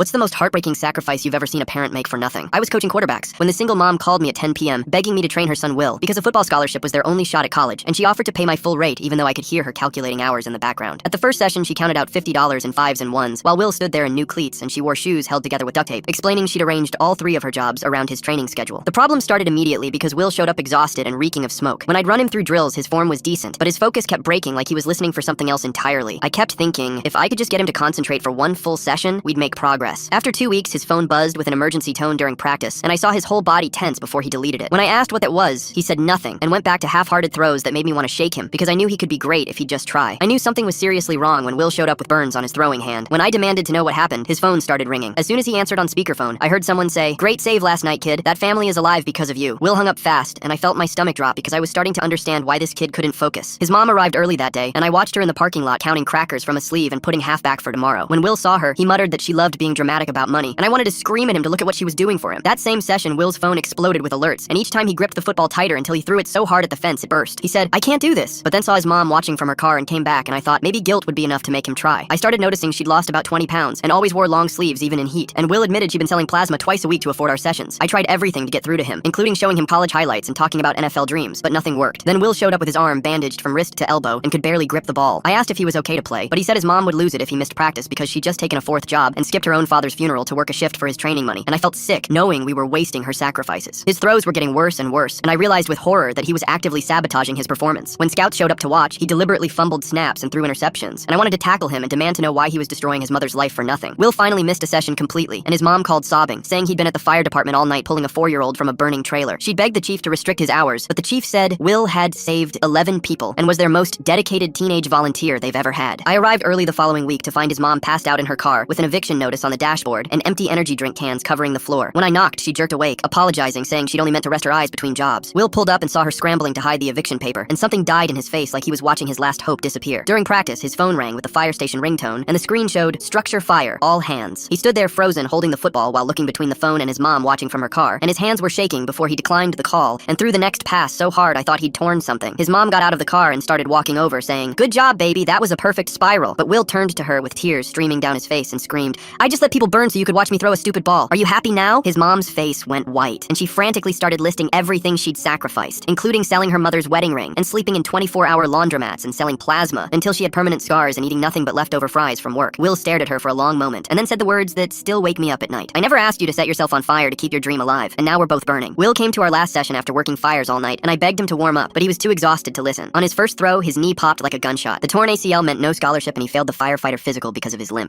What's the most heartbreaking sacrifice you've ever seen a parent make for nothing? I was coaching quarterbacks when the single mom called me at 10 p.m. begging me to train her son Will because a football scholarship was their only shot at college, and she offered to pay my full rate even though I could hear her calculating hours in the background. At the first session, she counted out $50 in fives and ones, while Will stood there in new cleats and she wore shoes held together with duct tape, explaining she'd arranged all three of her jobs around his training schedule. The problem started immediately because Will showed up exhausted and reeking of smoke. When I'd run him through drills, his form was decent, but his focus kept breaking like he was listening for something else entirely. I kept thinking, if I could just get him to concentrate for one full session, we'd make progress. After 2 weeks, his phone buzzed with an emergency tone during practice, and I saw his whole body tense before he deleted it. When I asked what that was, he said nothing, and went back to half-hearted throws that made me want to shake him, because I knew he could be great if he'd just try. I knew something was seriously wrong when Will showed up with burns on his throwing hand. When I demanded to know what happened, his phone started ringing. As soon as he answered on speakerphone, I heard someone say, "Great save last night, kid. That family is alive because of you." Will hung up fast, and I felt my stomach drop because I was starting to understand why this kid couldn't focus. His mom arrived early that day, and I watched her in the parking lot counting crackers from a sleeve and putting half back for tomorrow. When Will saw her, he muttered that she loved being dramatic about money, and I wanted to scream at him to look at what she was doing for him. That same session, Will's phone exploded with alerts, and each time he gripped the football tighter until he threw it so hard at the fence it burst. He said, "I can't do this," but then saw his mom watching from her car and came back, and I thought maybe guilt would be enough to make him try. I started noticing she'd lost about 20 pounds and always wore long sleeves even in heat, and Will admitted she'd been selling plasma twice a week to afford our sessions. I tried everything to get through to him, including showing him college highlights and talking about NFL dreams, but nothing worked. Then Will showed up with his arm bandaged from wrist to elbow and could barely grip the ball. I asked if he was okay to play, but he said his mom would lose it if he missed practice because she'd just taken a fourth job and skipped her own father's funeral to work a shift for his training money, and I felt sick knowing we were wasting her sacrifices. His throws were getting worse and worse, and I realized with horror that he was actively sabotaging his performance. When scouts showed up to watch, he deliberately fumbled snaps and threw interceptions, and I wanted to tackle him and demand to know why he was destroying his mother's life for nothing. Will finally missed a session completely, and his mom called sobbing, saying he'd been at the fire department all night pulling a 4-year-old from a burning trailer. She begged the chief to restrict his hours, but the chief said Will had saved 11 people and was their most dedicated teenage volunteer they've ever had. I arrived early the following week to find his mom passed out in her car with an eviction notice on the dashboard and empty energy drink cans covering the floor. When I knocked, she jerked awake, apologizing, saying she'd only meant to rest her eyes between jobs. Will pulled up and saw her scrambling to hide the eviction paper, and something died in his face like he was watching his last hope disappear. During practice, his phone rang with the fire station ringtone, and the screen showed "Structure fire, all hands." He stood there frozen, holding the football while looking between the phone and his mom watching from her car, and his hands were shaking before he declined the call and threw the next pass so hard I thought he'd torn something. His mom got out of the car and started walking over, saying, "Good job, baby, that was a perfect spiral." But Will turned to her with tears streaming down his face and screamed, "I just let people burn so you could watch me throw a stupid ball. Are you happy now?" His mom's face went white, and she frantically started listing everything she'd sacrificed, including selling her mother's wedding ring and sleeping in 24-hour laundromats and selling plasma until she had permanent scars and eating nothing but leftover fries from work. Will stared at her for a long moment and then said the words that still wake me up at night. "I never asked you to set yourself on fire to keep your dream alive, and now we're both burning." Will came to our last session after working fires all night, and I begged him to warm up, but he was too exhausted to listen. On his first throw, his knee popped like a gunshot. The torn ACL meant no scholarship, and he failed the firefighter physical because of his limp.